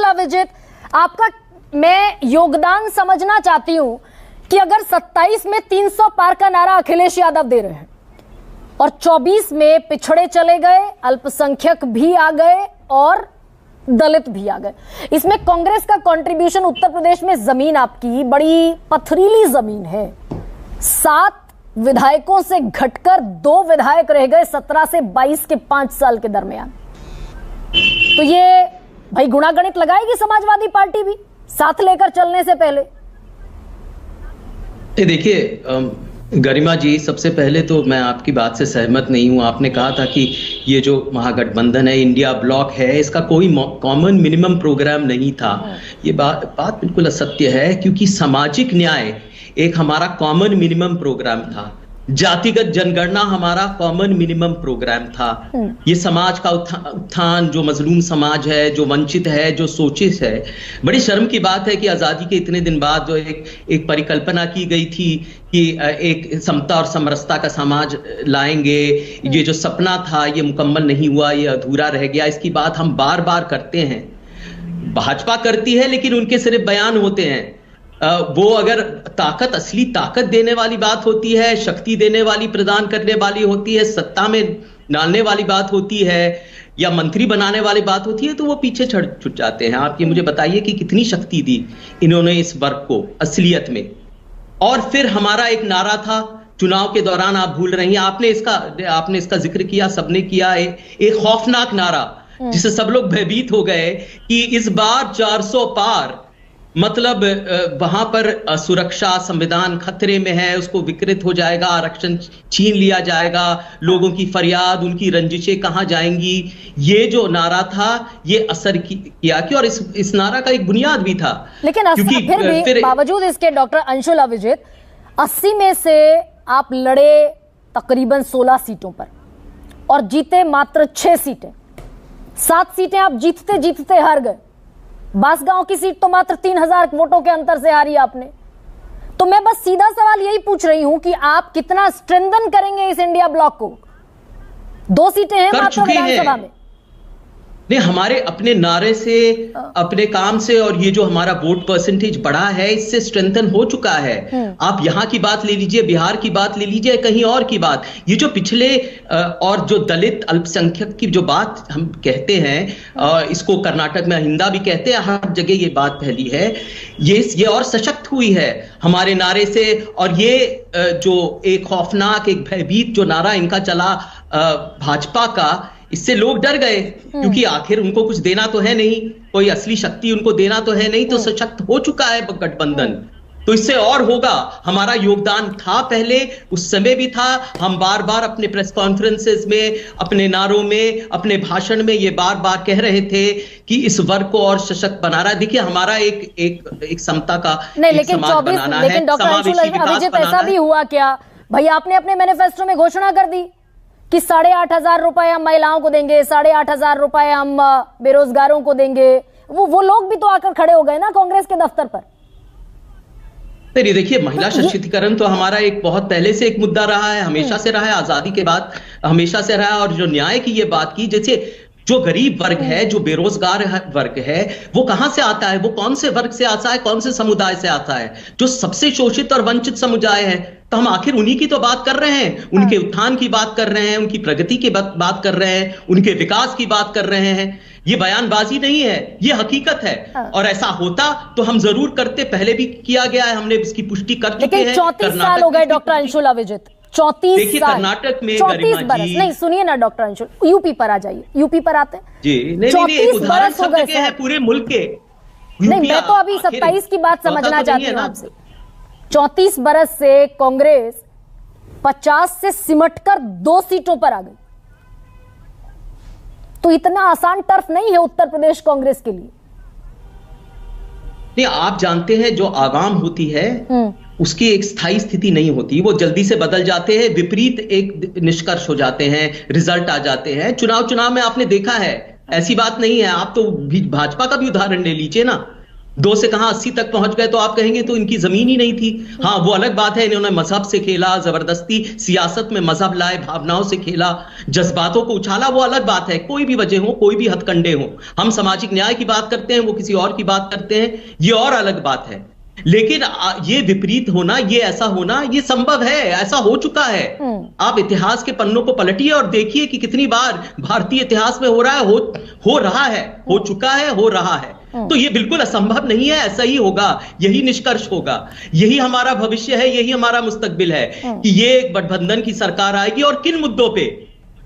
अभिजीत, आपका मैं योगदान समझना चाहती हूं कि अगर 27 में 300 पार का नारा अखिलेश यादव दे रहे हैं और 24 में पिछड़े चले गए, अल्पसंख्यक भी आ गए और दलित भी आ गए, इसमें कांग्रेस का कंट्रीब्यूशन, उत्तर प्रदेश में जमीन आपकी बड़ी पथरीली जमीन है, 7 विधायकों से घटकर 2 विधायक रह गए 17 से 22 के 5 साल के दरमियान। तो ये भाई गुणागणित लगाएगी समाजवादी पार्टी भी साथ लेकर चलने से पहले? देखिए गरिमा जी, सबसे पहले तो मैं आपकी बात से सहमत नहीं हूं। आपने कहा था कि ये जो महागठबंधन है, इंडिया ब्लॉक है, इसका कोई कॉमन मिनिमम प्रोग्राम नहीं था। ये बात बिल्कुल असत्य है, क्योंकि सामाजिक न्याय एक हमारा कॉमन मिनिमम प्रोग्राम था, जातिगत जनगणना हमारा कॉमन मिनिमम प्रोग्राम था। ये समाज का उत्थान, जो मजलूम समाज है, जो वंचित है, जो शोषित है। बड़ी शर्म की बात है कि आजादी के इतने दिन बाद जो एक परिकल्पना की गई थी कि एक समता और समरसता का समाज लाएंगे, ये जो सपना था ये मुकम्मल नहीं हुआ, ये अधूरा रह गया। इसकी बात हम बार बार करते हैं, भाजपा करती है, लेकिन उनके सिर्फ बयान होते हैं। वो अगर ताकत, असली ताकत देने वाली बात होती है, शक्ति देने वाली, प्रदान करने वाली होती है, सत्ता में डालने वाली बात होती है, या मंत्री बनाने वाली बात होती है, तो वो पीछे छुट जाते हैं। आप ये मुझे बताइए कि कितनी शक्ति दी इन्होंने इस वर्ग को असलियत में। और फिर हमारा एक नारा था चुनाव के दौरान, आप भूल रही हैं, आपने इसका जिक्र किया, सबने किया, एक खौफनाक नारा जिससे सब लोग भयभीत हो गए कि इस बार 400 पार, मतलब वहां पर सुरक्षा, संविधान खतरे में है, उसको विकृत हो जाएगा, आरक्षण छीन लिया जाएगा, लोगों की फरियाद, उनकी रंजिशें कहां जाएंगी। ये जो नारा था ये असर किया कि, और इस नारा का एक बुनियाद भी था। लेकिन फिर भी बावजूद इसके डॉक्टर अंशुल अभिजीत, 80 में से आप लड़े तकरीबन 16 सीटों पर और जीते मात्र 6 सीटें। 7 सीटें आप जीतते जीतते हार गए। बांसगांव की सीट तो मात्र 3000 वोटों के अंतर से हारी आपने। तो मैं बस सीधा सवाल यही पूछ रही हूं कि आप कितना स्ट्रेंथन करेंगे इस इंडिया ब्लॉक को? 2 सीटें हैं मात्र विधानसभा में। नहीं, हमारे अपने नारे से, अपने काम से, और ये जो हमारा वोट परसेंटेज बढ़ा है, इससे स्ट्रेंथन हो चुका है। आप यहाँ की बात ले लीजिए, बिहार की बात ले लीजिए, कहीं और की बात, ये जो पिछले और जो दलित अल्पसंख्यक की जो बात हम कहते हैं, इसको कर्नाटक में हिंदा भी कहते हैं, हर जगह ये बात फैली है, ये और सशक्त हुई है हमारे नारे से। और ये जो एक खौफनाक, एक भयभीत जो नारा इनका चला भाजपा का, इससे लोग डर गए, क्योंकि आखिर उनको कुछ देना तो है नहीं, कोई असली शक्ति उनको देना तो है नहीं, तो सशक्त हो चुका है गठबंधन। तो इससे और होगा। हमारा योगदान था पहले, उस समय भी था। हम बार बार अपने प्रेस कॉन्फ्रेंसेस में, अपने नारों में, अपने भाषण में ये बार बार कह रहे थे कि इस वर्ग को और सशक्त बना रहा है। देखिए, हमारा एक समता का समाज बनाना है, समावेशी विकास ऐसा भी हुआ क्या भाई? आपने अपने मैनिफेस्टो में घोषणा कर दी कि 8,500 रुपए हम महिलाओं को देंगे, 8,500 रुपए हम बेरोजगारों को देंगे। वो लोग भी तो आकर खड़े हो गए ना कांग्रेस के दफ्तर पर। देखिए, महिला सशक्तिकरण तो हमारा एक बहुत पहले से एक मुद्दा रहा है, हमेशा से रहा है, आजादी के बाद हमेशा से रहा है। और जो न्याय की ये बात की, जैसे जो गरीब वर्ग है, जो बेरोजगार वर्ग है, वो कहां से आता है? वो कौन से वर्ग से आता है, कौन से समुदाय से आता है? जो सबसे शोषित और वंचित समुदाय है। तो हम आखिर उन्हीं की तो बात कर रहे हैं, उनके उत्थान की बात कर रहे हैं, उनकी प्रगति की बात कर रहे हैं, उनके विकास की बात कर रहे हैं। ये बयानबाजी नहीं है, ये हकीकत है। और ऐसा होता तो हम जरूर करते, पहले भी किया गया है, हमने इसकी पुष्टि कर चुके हैं। 34 साल हो गए डॉक्टर अंशुल अभिजीत, 34 साल। कर्नाटक में 34 बरस नहीं, सुनिए ना डॉक्टर अंशुल, यूपी पर आ जाइए, यूपी पर आते हैं जी। नहीं, एक उदाहरण सब जगह है पूरे मुल्क के। नहीं, मैं तो अभी 27 की बात समझना चाहती हूँ आपसे। 34 बरस से कांग्रेस 50 से सिमटकर 2 सीटों पर आ गई। तो इतना आसान टर्फ नहीं है उत्तर प्रदेश कांग्रेस के लिए। नहीं, आप जानते हैं जो आवाम होती है उसकी एक स्थायी स्थिति नहीं होती, वो जल्दी से बदल जाते हैं, विपरीत एक निष्कर्ष हो जाते हैं, रिजल्ट आ जाते हैं। चुनाव में आपने देखा है, ऐसी बात नहीं है। आप तो भाजपा का भी उदाहरण ले लीजिए ना, 2 से कहां 80 तक पहुंच गए, तो आप कहेंगे तो इनकी जमीन ही नहीं थी। हाँ, वो अलग बात है, इन्होंने मजहब से खेला, जबरदस्ती सियासत में मजहब लाए, भावनाओं से खेला, जज्बातों को उछाला, वो अलग बात है। कोई भी वजह हो, कोई भी हथकंडे हो, हम सामाजिक न्याय की बात करते हैं, वो किसी और की बात करते हैं, ये और अलग बात है। लेकिन ये विपरीत होना, ये ऐसा होना, ये संभव है, ऐसा हो चुका है। आप इतिहास के पन्नों को पलटिए और देखिए कि कितनी बार भारतीय इतिहास में हो रहा है, हो रहा है, हो चुका है, हो रहा है। तो ये बिल्कुल असंभव नहीं है, ऐसा ही होगा, यही निष्कर्ष होगा, यही हमारा भविष्य है, यही हमारा मुस्तकबिल है कि ये एक गठबंधन की सरकार आएगी। और किन मुद्दों पे?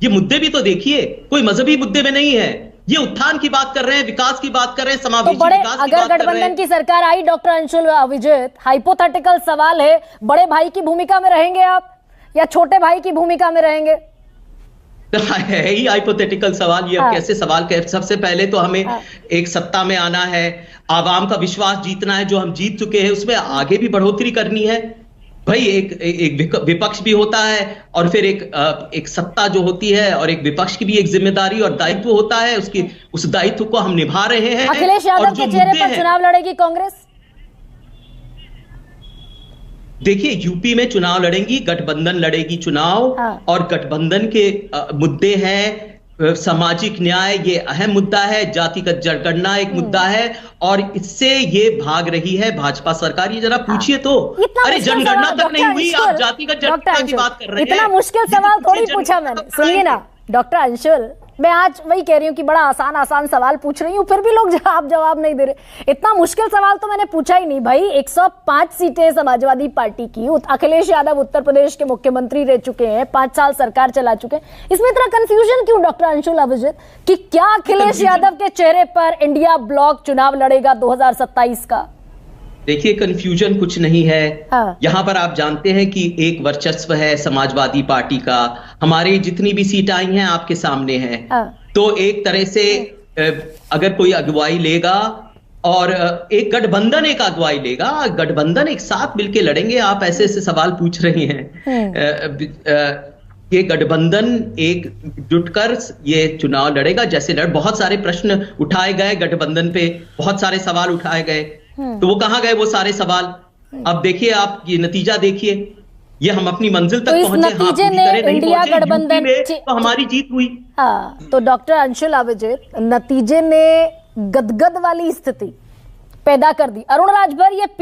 ये मुद्दे भी तो देखिए, कोई मजहबी मुद्दे में नहीं है, ये उत्थान की बात कर रहे हैं, विकास की बात कर रहे हैं, समावेशी तो बड़े, विकास की अगर बात कर रहे गठबंधन हैं। की सरकार आई, डॉक्टर अंशुल अविजित, हाइपोथेटिकल सवाल है, बड़े भाई की भूमिका में रहेंगे आप या छोटे भाई की भूमिका में रहेंगे? है ही हाइपोथेटिकल सवाल ये। अब कैसे सवाल कह, सबसे पहले तो हमें एक सत्ता में आना है, आवाम का विश्वास जीतना है, जो हम जीत चुके हैं उसमें आगे भी बढ़ोतरी करनी है। भाई एक विपक्ष भी होता है और फिर एक सत्ता जो होती है, और एक विपक्ष की भी एक जिम्मेदारी और दायित्व होता है, उस दायित्व को हम निभा रहे हैं। अखिलेश यादव के चेहरे पर चुनाव लड़ेगी कांग्रेस? देखिए, यूपी में चुनाव लड़ेंगी, गठबंधन लड़ेगी चुनाव, और गठबंधन के मुद्दे हैं सामाजिक न्याय, ये अहम मुद्दा है, जातिगत जनगणना एक मुद्दा है, और इससे ये भाग रही है भाजपा सरकार। ये जरा पूछिए तो, अरे जनगणना तक नहीं हुई, आप जातिगत जनगणना की बात कर रहे हैं। इतना मुश्किल सवाल थोड़ी पूछा मैंने, सुनिए ना डॉक्टर अंशुल, मैं आज वही कह रही हूँ कि बड़ा आसान सवाल पूछ रही हूँ, फिर भी लोग जवाब नहीं दे रहे। इतना मुश्किल सवाल तो मैंने पूछा ही नहीं भाई। 105 सीटें समाजवादी पार्टी की, अखिलेश यादव उत्तर प्रदेश के मुख्यमंत्री रह चुके हैं, 5 साल सरकार चला चुके हैं, इसमें इतना कंफ्यूजन क्यों डॉक्टर अंशुल अविजित कि क्या अखिलेश यादव के चेहरे पर इंडिया ब्लॉक चुनाव लड़ेगा 2027 का? देखिए, कंफ्यूजन कुछ नहीं है। यहां पर आप जानते हैं कि एक वर्चस्व है समाजवादी पार्टी का, हमारी जितनी भी सीट आई हैं आपके सामने हैं। तो एक तरह से अगर कोई अगुवाई लेगा और एक गठबंधन एक अगुवाई लेगा, गठबंधन एक साथ मिलकर लड़ेंगे। आप ऐसे ऐसे सवाल पूछ रही हैं। ये गठबंधन एक जुटकर ये चुनाव लड़ेगा, जैसे बहुत सारे प्रश्न उठाए गए गठबंधन पे, बहुत सारे सवाल उठाए गए, तो वो कहां गए वो सारे सवाल? अब देखिए, आप ये नतीजा देखिए, ये हम अपनी मंजिल तक पहुंचे, नतीजे ने इंडिया गठबंधन तो हमारी जीत हुई। तो डॉक्टर अंशुल अविजित, नतीजे ने गदगद वाली स्थिति पैदा कर दी। अरुण राजभर, ये